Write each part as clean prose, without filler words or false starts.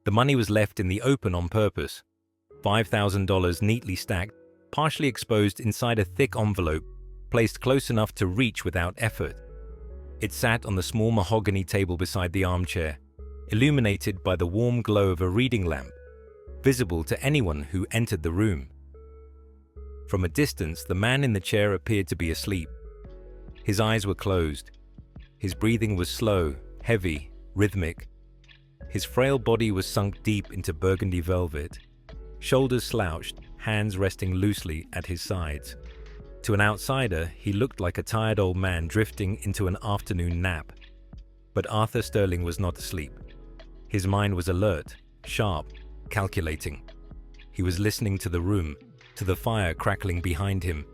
The money was left in the open on purpose. $5,000 neatly stacked, partially exposed inside a thick envelope, placed close enough to reach without effort. It sat on the small mahogany table beside the armchair, illuminated by the warm glow of a reading lamp, visible to anyone who entered the room. From a distance, the man in the chair appeared to be asleep. His eyes were closed. His breathing was slow, heavy, rhythmic. His frail body was sunk deep into burgundy velvet, shoulders slouched, hands resting loosely at his sides. To an outsider, he looked like a tired old man drifting into an afternoon nap. But Arthur Sterling was not asleep. His mind was alert, sharp, calculating. He was listening to the room, to the fire crackling behind him,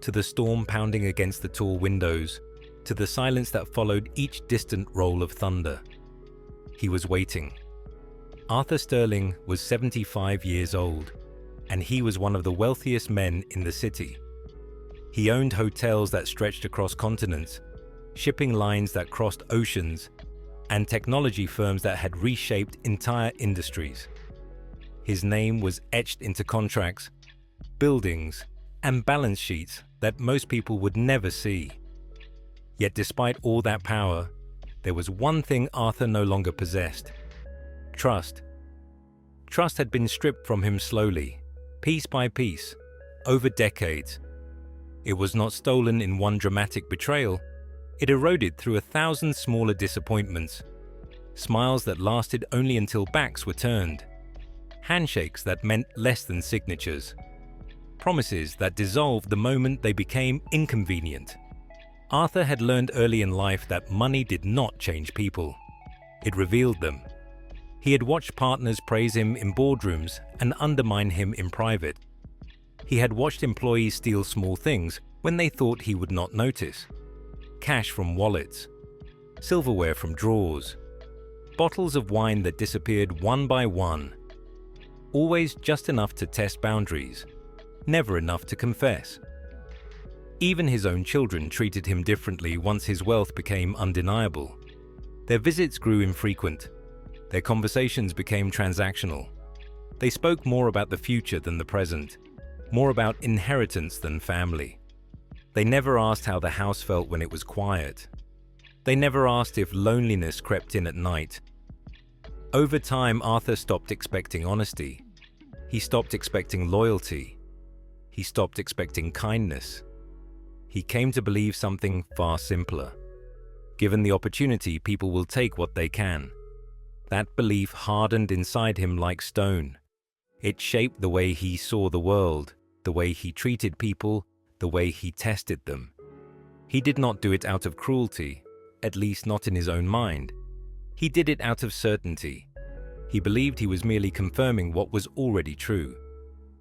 to the storm pounding against the tall windows, to the silence that followed each distant roll of thunder. He was waiting. Arthur Sterling was 75 years old, and he was one of the wealthiest men in the city. He owned hotels that stretched across continents, shipping lines that crossed oceans, and technology firms that had reshaped entire industries. His name was etched into contracts, buildings, and balance sheets that most people would never see. Yet despite all that power, there was one thing Arthur no longer possessed: trust. Trust had been stripped from him slowly, piece by piece, over decades. It was not stolen in one dramatic betrayal. It eroded through 1,000 smaller disappointments, smiles that lasted only until backs were turned, handshakes that meant less than signatures, promises that dissolved the moment they became inconvenient. Arthur had learned early in life that money did not change people. It revealed them. He had watched partners praise him in boardrooms and undermine him in private. He had watched employees steal small things when they thought he would not notice. Cash from wallets, silverware from drawers, bottles of wine that disappeared one by one. Always just enough to test boundaries, never enough to confess. Even his own children treated him differently once his wealth became undeniable. Their visits grew infrequent. Their conversations became transactional. They spoke more about the future than the present, more about inheritance than family. They never asked how the house felt when it was quiet. They never asked if loneliness crept in at night. Over time, Arthur stopped expecting honesty. He stopped expecting loyalty. He stopped expecting kindness. He came to believe something far simpler. Given the opportunity, people will take what they can. That belief hardened inside him like stone. It shaped the way he saw the world, the way he treated people, the way he tested them. He did not do it out of cruelty, at least not in his own mind. He did it out of certainty. He believed he was merely confirming what was already true.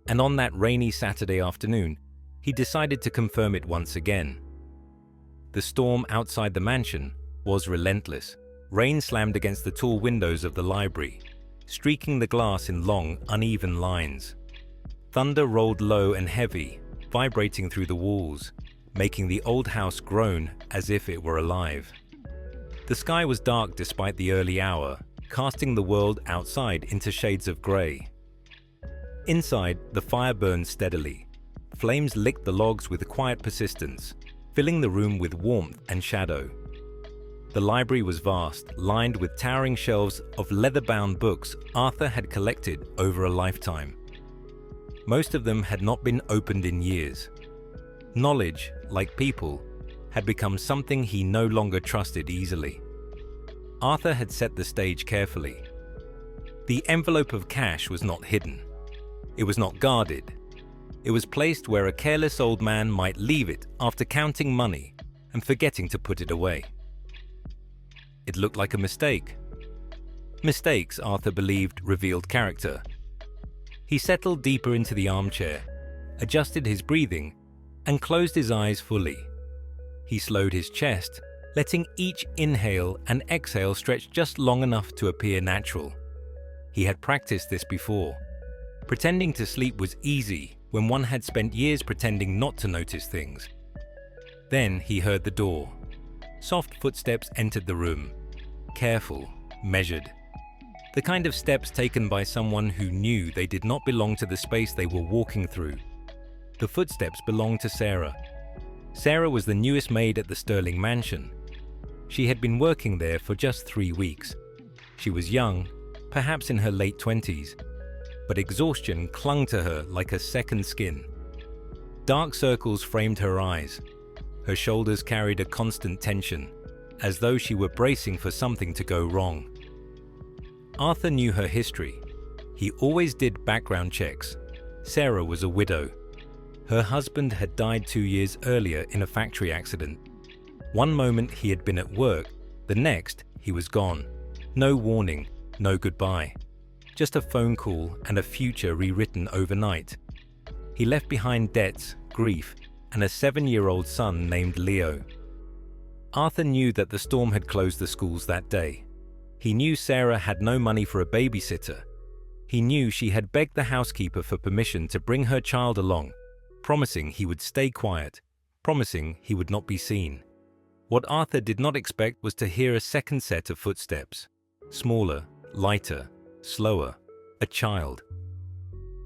And on that rainy Saturday afternoon, he decided to confirm it once again. The storm outside the mansion was relentless. Rain slammed against the tall windows of the library, streaking the glass in long, uneven lines. Thunder rolled low and heavy, vibrating through the walls, making the old house groan as if it were alive. The sky was dark despite the early hour, casting the world outside into shades of grey. Inside, the fire burned steadily. Flames licked the logs with quiet persistence, filling the room with warmth and shadow. The library was vast, lined with towering shelves of leather-bound books Arthur had collected over a lifetime. Most of them had not been opened in years. Knowledge, like people, had become something he no longer trusted easily. Arthur had set the stage carefully. The envelope of cash was not hidden. It was not guarded. It was placed where a careless old man might leave it after counting money and forgetting to put it away. It looked like a mistake. Mistakes, Arthur believed, revealed character. He settled deeper into the armchair, adjusted his breathing, and closed his eyes fully. He slowed his chest, letting each inhale and exhale stretch just long enough to appear natural. He had practiced this before. Pretending to sleep was easy when one had spent years pretending not to notice things. Then he heard the door. Soft footsteps entered the room. Careful, measured. The kind of steps taken by someone who knew they did not belong to the space they were walking through. The footsteps belonged to Sarah. Sarah was the newest maid at the Sterling mansion. She had been working there for just 3 weeks. She was young, perhaps in her late 20s, but exhaustion clung to her like a second skin. Dark circles framed her eyes. Her shoulders carried a constant tension, as though she were bracing for something to go wrong. Arthur knew her history. He always did background checks. Sarah was a widow. Her husband had died 2 years earlier in a factory accident. One moment he had been at work, the next he was gone. No warning, no goodbye. Just a phone call and a future rewritten overnight. He left behind debts, grief, and a 7-year-old son named Leo. Arthur knew that the storm had closed the schools that day. He knew Sarah had no money for a babysitter. He knew she had begged the housekeeper for permission to bring her child along, promising he would stay quiet, promising he would not be seen. What Arthur did not expect was to hear a second set of footsteps. Smaller, lighter, slower. A child.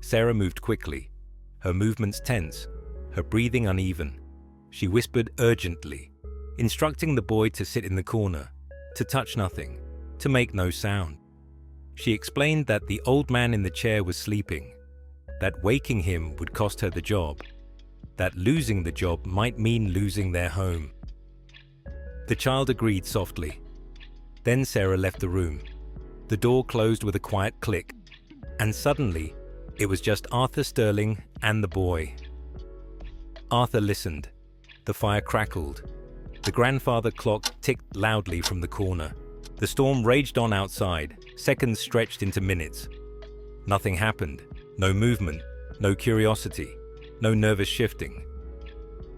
Sarah moved quickly, her movements tense, her breathing uneven. She whispered urgently, instructing the boy to sit in the corner, to touch nothing, to make no sound. She explained that the old man in the chair was sleeping, that waking him would cost her the job, that losing the job might mean losing their home. The child agreed softly. Then Sarah left the room. The door closed with a quiet click, and suddenly, it was just Arthur Sterling and the boy. Arthur listened. The fire crackled. The grandfather clock ticked loudly from the corner. The storm raged on outside, seconds stretched into minutes. Nothing happened. No movement, no curiosity, no nervous shifting.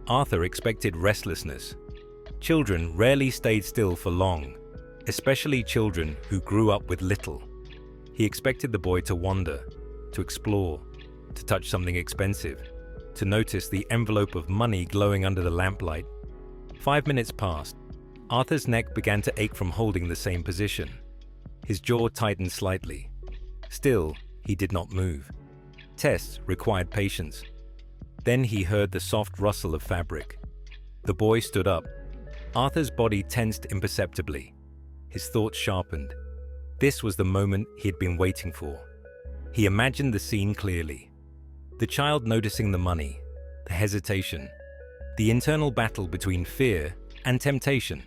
Arthur expected restlessness. Children rarely stayed still for long, especially children who grew up with little. He expected the boy to wander, to explore, to touch something expensive, to notice the envelope of money glowing under the lamplight. 5 minutes passed. Arthur's neck began to ache from holding the same position. His jaw tightened slightly. Still, he did not move. Tests required patience. Then he heard the soft rustle of fabric. The boy stood up. Arthur's body tensed imperceptibly. His thoughts sharpened. This was the moment he had been waiting for. He imagined the scene clearly. The child noticing the money, the hesitation, the internal battle between fear and temptation,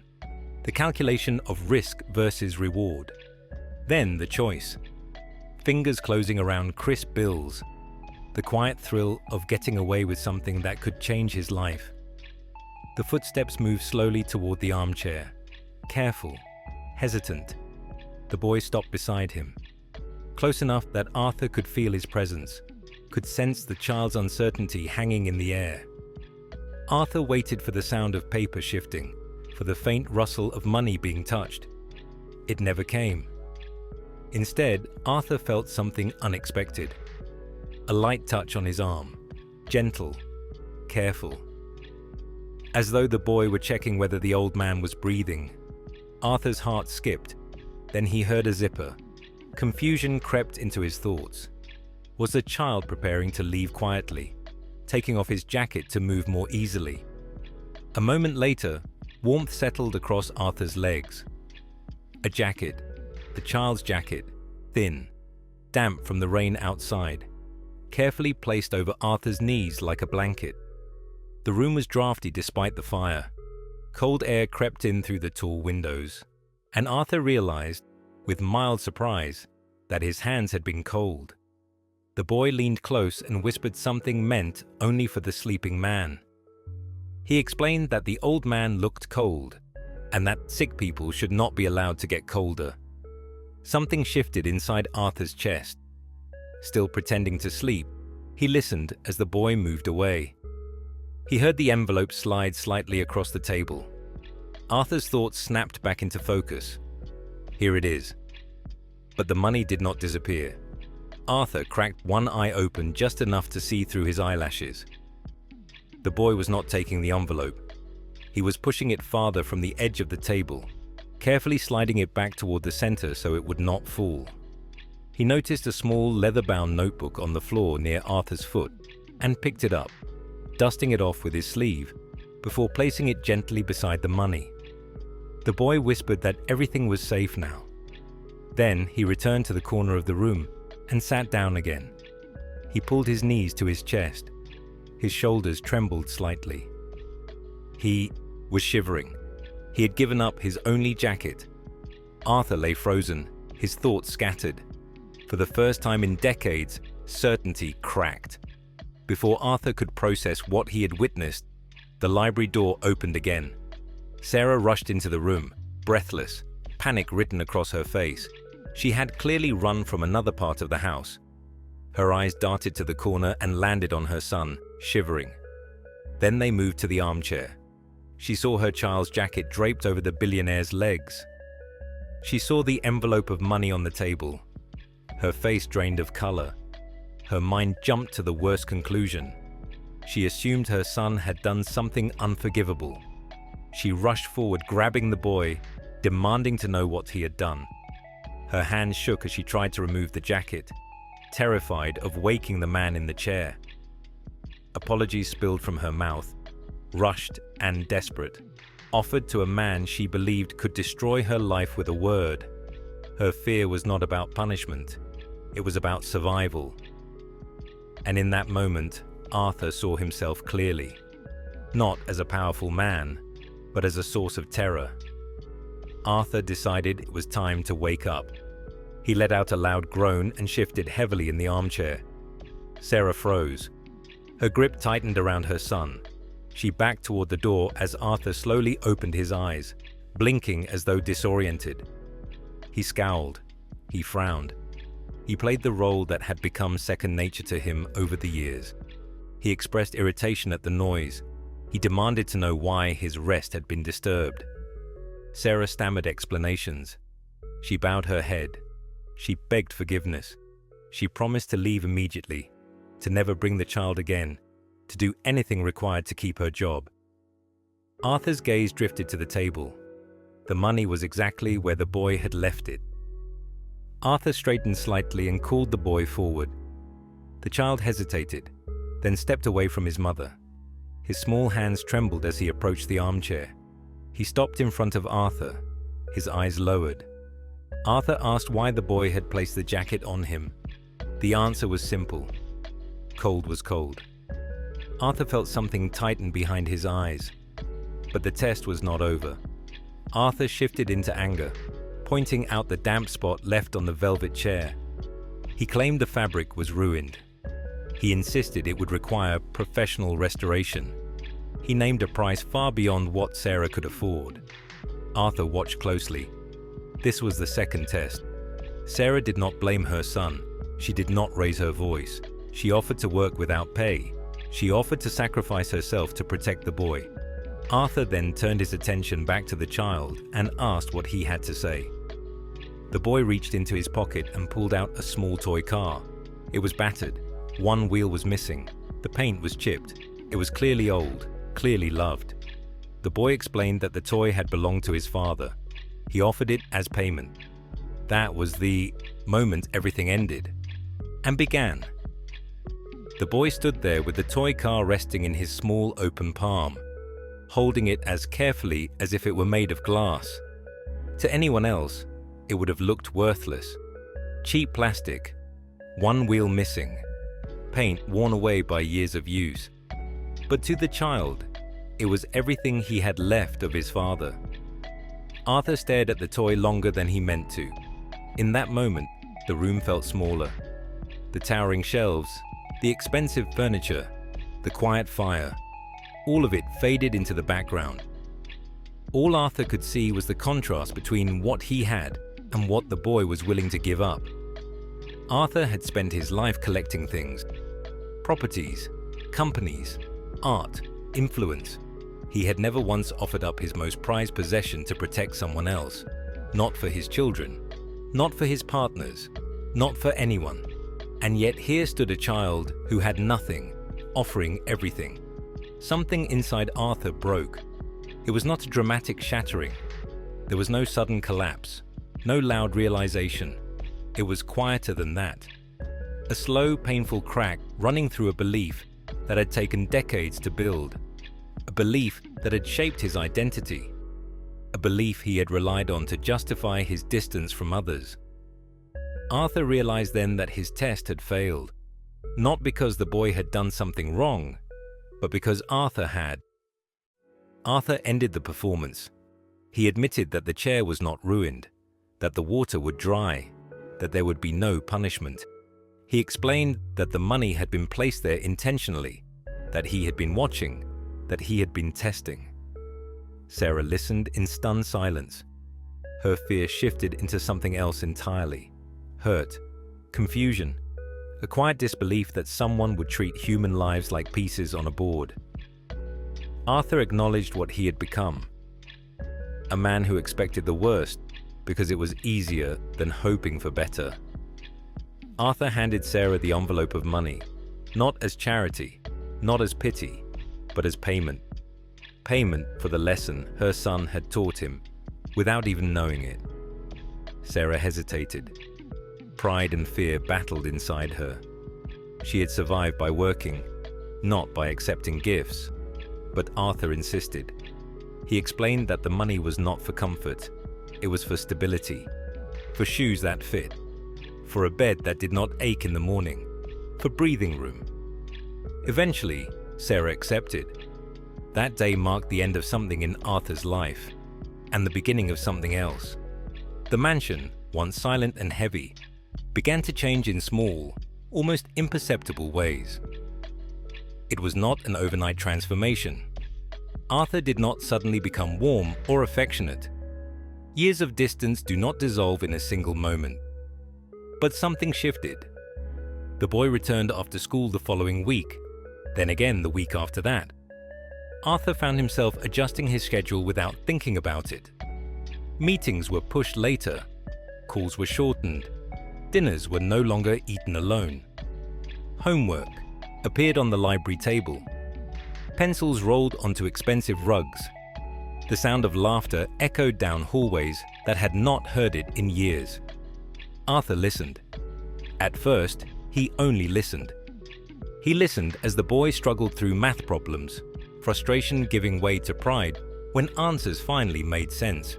the calculation of risk versus reward. Then the choice. Fingers closing around crisp bills, the quiet thrill of getting away with something that could change his life. The footsteps moved slowly toward the armchair, careful, hesitant. The boy stopped beside him, close enough that Arthur could feel his presence, could sense the child's uncertainty hanging in the air. Arthur waited for the sound of paper shifting, for the faint rustle of money being touched. It never came. Instead, Arthur felt something unexpected. A light touch on his arm, gentle, careful. As though the boy were checking whether the old man was breathing. Arthur's heart skipped. Then he heard a zipper. Confusion crept into his thoughts. Was the child preparing to leave quietly, taking off his jacket to move more easily? A moment later, warmth settled across Arthur's legs. A jacket, the child's jacket, thin, damp from the rain outside, carefully placed over Arthur's knees like a blanket. The room was drafty despite the fire. Cold air crept in through the tall windows, and Arthur realized, with mild surprise, that his hands had been cold. The boy leaned close and whispered something meant only for the sleeping man. He explained that the old man looked cold, and that sick people should not be allowed to get colder. Something shifted inside Arthur's chest. Still pretending to sleep, he listened as the boy moved away. He heard the envelope slide slightly across the table. Arthur's thoughts snapped back into focus. Here it is. But the money did not disappear. Arthur cracked one eye open just enough to see through his eyelashes. The boy was not taking the envelope. He was pushing it farther from the edge of the table, carefully sliding it back toward the center so it would not fall. He noticed a small leather-bound notebook on the floor near Arthur's foot and picked it up, dusting it off with his sleeve before placing it gently beside the money. The boy whispered that everything was safe now. Then he returned to the corner of the room and sat down again. He pulled his knees to his chest. His shoulders trembled slightly. He was shivering. He had given up his only jacket. Arthur lay frozen, his thoughts scattered. For the first time in decades, certainty cracked. Before Arthur could process what he had witnessed, the library door opened again. Sarah rushed into the room, breathless, panic written across her face. She had clearly run from another part of the house. Her eyes darted to the corner and landed on her son, shivering. Then they moved to the armchair. She saw her child's jacket draped over the billionaire's legs. She saw the envelope of money on the table. Her face drained of color. Her mind jumped to the worst conclusion. She assumed her son had done something unforgivable. She rushed forward, grabbing the boy, demanding to know what he had done. Her hands shook as she tried to remove the jacket, terrified of waking the man in the chair. Apologies spilled from her mouth, rushed and desperate, offered to a man she believed could destroy her life with a word. Her fear was not about punishment. It was about survival. And in that moment, Arthur saw himself clearly, not as a powerful man, but as a source of terror. Arthur decided it was time to wake up. He let out a loud groan and shifted heavily in the armchair. Sarah froze. Her grip tightened around her son. She backed toward the door as Arthur slowly opened his eyes, blinking as though disoriented. He scowled. He frowned. He played the role that had become second nature to him over the years. He expressed irritation at the noise. He demanded to know why his rest had been disturbed. Sarah stammered explanations. She bowed her head. She begged forgiveness. She promised to leave immediately, to never bring the child again, to do anything required to keep her job. Arthur's gaze drifted to the table. The money was exactly where the boy had left it. Arthur straightened slightly and called the boy forward. The child hesitated, then stepped away from his mother. His small hands trembled as he approached the armchair. He stopped in front of Arthur, his eyes lowered. Arthur asked why the boy had placed the jacket on him. The answer was simple. Cold was cold. Arthur felt something tighten behind his eyes. But the test was not over. Arthur shifted into anger, pointing out the damp spot left on the velvet chair. He claimed the fabric was ruined. He insisted it would require professional restoration. He named a price far beyond what Sarah could afford. Arthur watched closely. This was the second test. Sarah did not blame her son. She did not raise her voice. She offered to work without pay. She offered to sacrifice herself to protect the boy. Arthur then turned his attention back to the child and asked what he had to say. The boy reached into his pocket and pulled out a small toy car. It was battered. One wheel was missing. The paint was chipped. It was clearly old, clearly loved. The boy explained that the toy had belonged to his father. He offered it as payment. That was the moment everything ended and began. The boy stood there with the toy car resting in his small open palm, holding it as carefully as if it were made of glass. To anyone else, it would have looked worthless. Cheap plastic, one wheel missing, paint worn away by years of use. But to the child, it was everything he had left of his father. Arthur stared at the toy longer than he meant to. In that moment, the room felt smaller. The towering shelves, the expensive furniture, the quiet fire, all of it faded into the background. All Arthur could see was the contrast between what he had and what the boy was willing to give up. Arthur had spent his life collecting things: properties, companies, art, influence. He had never once offered up his most prized possession to protect someone else. Not for his children, not for his partners, not for anyone. And yet here stood a child who had nothing, offering everything. Something inside Arthur broke. It was not a dramatic shattering. There was no sudden collapse, no loud realization. It was quieter than that. A slow, painful crack running through a belief that had taken decades to build. A belief that had shaped his identity. A belief he had relied on to justify his distance from others. Arthur realized then that his test had failed. Not because the boy had done something wrong, but because Arthur had. Arthur ended the performance. He admitted that the chair was not ruined, that the water would dry, that there would be no punishment. He explained that the money had been placed there intentionally, that he had been watching, that he had been testing. Sarah listened in stunned silence. Her fear shifted into something else entirely. Hurt, confusion, a quiet disbelief that someone would treat human lives like pieces on a board. Arthur acknowledged what he had become. A man who expected the worst because it was easier than hoping for better. Arthur handed Sarah the envelope of money, not as charity, not as pity, but as payment. Payment for the lesson her son had taught him, without even knowing it. Sarah hesitated. Pride and fear battled inside her. She had survived by working, not by accepting gifts. But Arthur insisted. He explained that the money was not for comfort. It was for stability, for shoes that fit, for a bed that did not ache in the morning, for breathing room. Eventually, Sarah accepted. That day marked the end of something in Arthur's life, and the beginning of something else. The mansion, once silent and heavy, began to change in small, almost imperceptible ways. It was not an overnight transformation. Arthur did not suddenly become warm or affectionate. Years of distance do not dissolve in a single moment. But something shifted. The boy returned after school the following week, then again the week after that. Arthur found himself adjusting his schedule without thinking about it. Meetings were pushed later, calls were shortened, dinners were no longer eaten alone. Homework appeared on the library table. Pencils rolled onto expensive rugs. The sound of laughter echoed down hallways that had not heard it in years. Arthur listened. At first, he only listened. He listened as the boy struggled through math problems, frustration giving way to pride when answers finally made sense.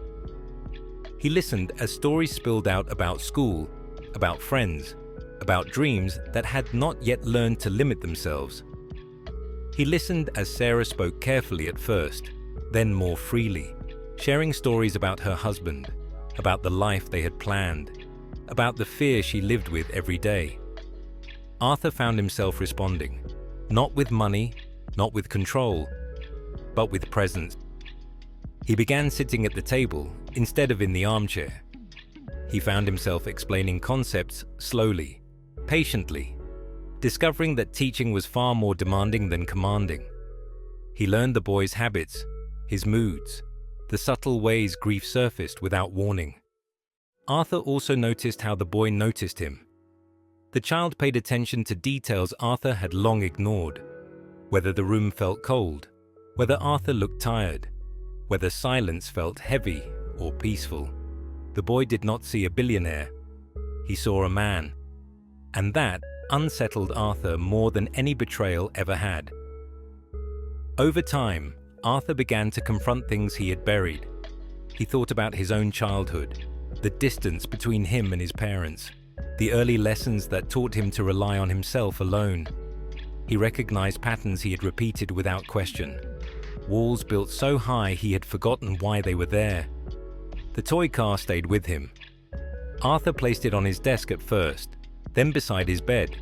He listened as stories spilled out about school, about friends, about dreams that had not yet learned to limit themselves. He listened as Sarah spoke carefully at first, then more freely, sharing stories about her husband, about the life they had planned, about the fear she lived with every day. Arthur found himself responding, not with money, not with control, but with presence. He began sitting at the table instead of in the armchair. He found himself explaining concepts slowly, patiently, discovering that teaching was far more demanding than commanding. He learned the boy's habits, his moods, the subtle ways grief surfaced without warning. Arthur also noticed how the boy noticed him. The child paid attention to details Arthur had long ignored, whether the room felt cold, whether Arthur looked tired, whether silence felt heavy or peaceful. The boy did not see a billionaire. He saw a man, and that unsettled Arthur more than any betrayal ever had. Over time, Arthur began to confront things he had buried. He thought about his own childhood, the distance between him and his parents, the early lessons that taught him to rely on himself alone. He recognized patterns he had repeated without question, walls built so high he had forgotten why they were there. The toy car stayed with him. Arthur placed it on his desk at first, then beside his bed.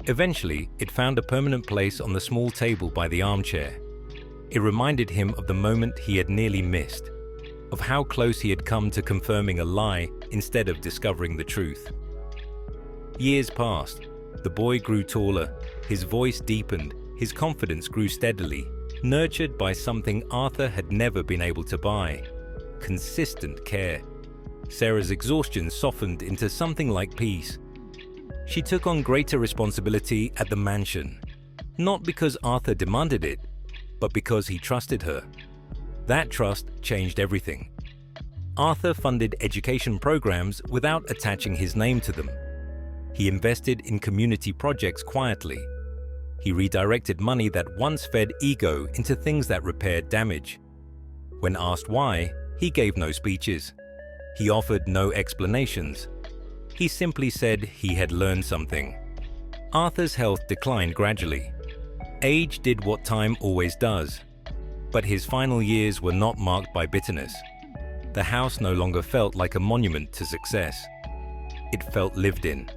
Eventually, it found a permanent place on the small table by the armchair. It reminded him of the moment he had nearly missed, of how close he had come to confirming a lie instead of discovering the truth. Years passed. The boy grew taller, his voice deepened, his confidence grew steadily, nurtured by something Arthur had never been able to buy: consistent care. Sarah's exhaustion softened into something like peace. She took on greater responsibility at the mansion, not because Arthur demanded it, but because he trusted her. That trust changed everything. Arthur funded education programs without attaching his name to them. He invested in community projects quietly. He redirected money that once fed ego into things that repaired damage. When asked why, he gave no speeches. He offered no explanations. He simply said he had learned something. Arthur's health declined gradually. Age did what time always does. But his final years were not marked by bitterness. The house no longer felt like a monument to success. It felt lived in.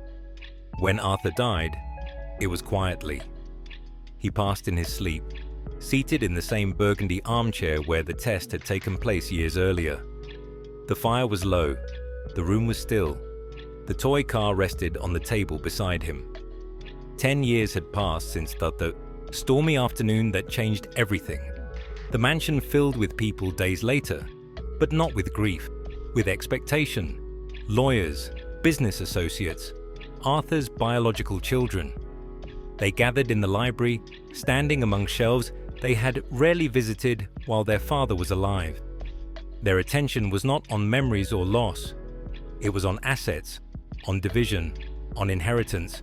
When Arthur died, it was quietly. He passed in his sleep, seated in the same burgundy armchair where the test had taken place years earlier. The fire was low, the room was still. The toy car rested on the table beside him. 10 years had passed since the stormy afternoon that changed everything. The mansion filled with people days later, but not with grief, with expectation. Lawyers, business associates, Arthur's biological children. They gathered in the library, standing among shelves they had rarely visited while their father was alive. Their attention was not on memories or loss. It was on assets, on division, on inheritance.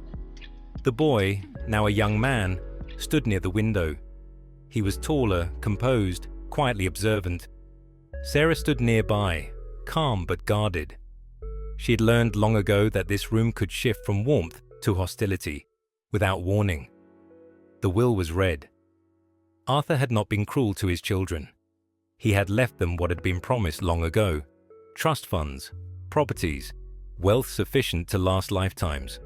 The boy, now a young man, stood near the window. He was taller, composed, quietly observant. Sarah stood nearby, calm but guarded. She had learned long ago that this room could shift from warmth to hostility, without warning. The will was read. Arthur had not been cruel to his children. He had left them what had been promised long ago: trust funds, properties, wealth sufficient to last lifetimes.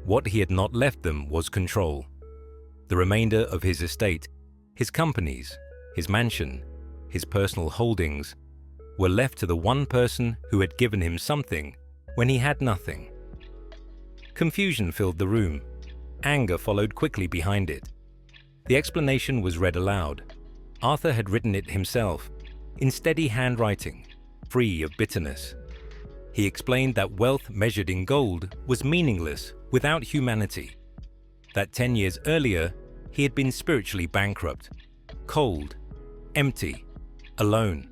What he had not left them was control. The remainder of his estate, his companies, his mansion, his personal holdings, were left to the one person who had given him something when he had nothing. Confusion filled the room. Anger followed quickly behind it. The explanation was read aloud. Arthur had written it himself, in steady handwriting, free of bitterness. He explained that wealth measured in gold was meaningless without humanity. That 10 years earlier, he had been spiritually bankrupt, cold, empty, alone.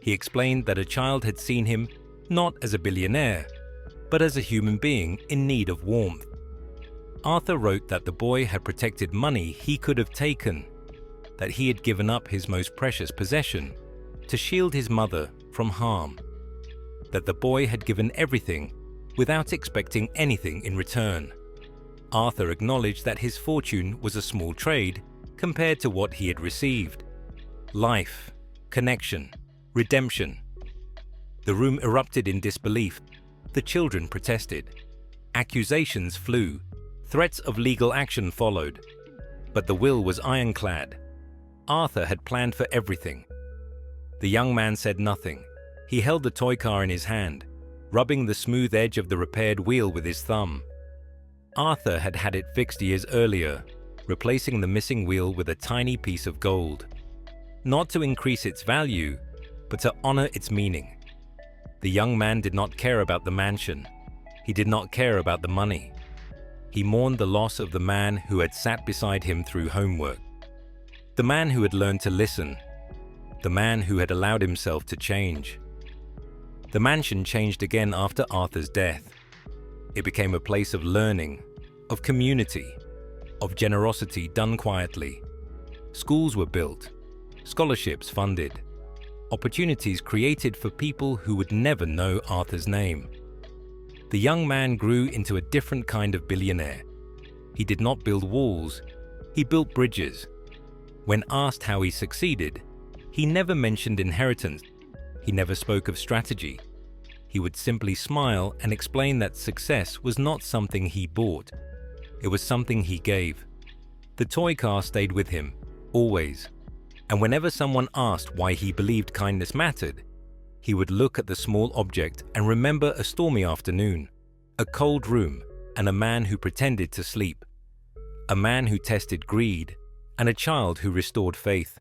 He explained that a child had seen him not as a billionaire, but as a human being in need of warmth. Arthur wrote that the boy had protected money he could have taken, that he had given up his most precious possession to shield his mother from harm, that the boy had given everything without expecting anything in return. Arthur acknowledged that his fortune was a small trade compared to what he had received. Life, connection, redemption. The room erupted in disbelief. The children protested. Accusations flew. Threats of legal action followed. But the will was ironclad. Arthur had planned for everything. The young man said nothing. He held the toy car in his hand, rubbing the smooth edge of the repaired wheel with his thumb. Arthur had had it fixed years earlier, replacing the missing wheel with a tiny piece of gold. Not to increase its value, but to honor its meaning. The young man did not care about the mansion. He did not care about the money. He mourned the loss of the man who had sat beside him through homework. The man who had learned to listen. The man who had allowed himself to change. The mansion changed again after Arthur's death. It became a place of learning, of community, of generosity done quietly. Schools were built, scholarships funded, opportunities created for people who would never know Arthur's name. The young man grew into a different kind of billionaire. He did not build walls, he built bridges. When asked how he succeeded, he never mentioned inheritance. He never spoke of strategy. He would simply smile and explain that success was not something he bought. It was something he gave. The toy car stayed with him, always. And whenever someone asked why he believed kindness mattered, he would look at the small object and remember a stormy afternoon, a cold room, and a man who pretended to sleep, a man who tested greed, and a child who restored faith.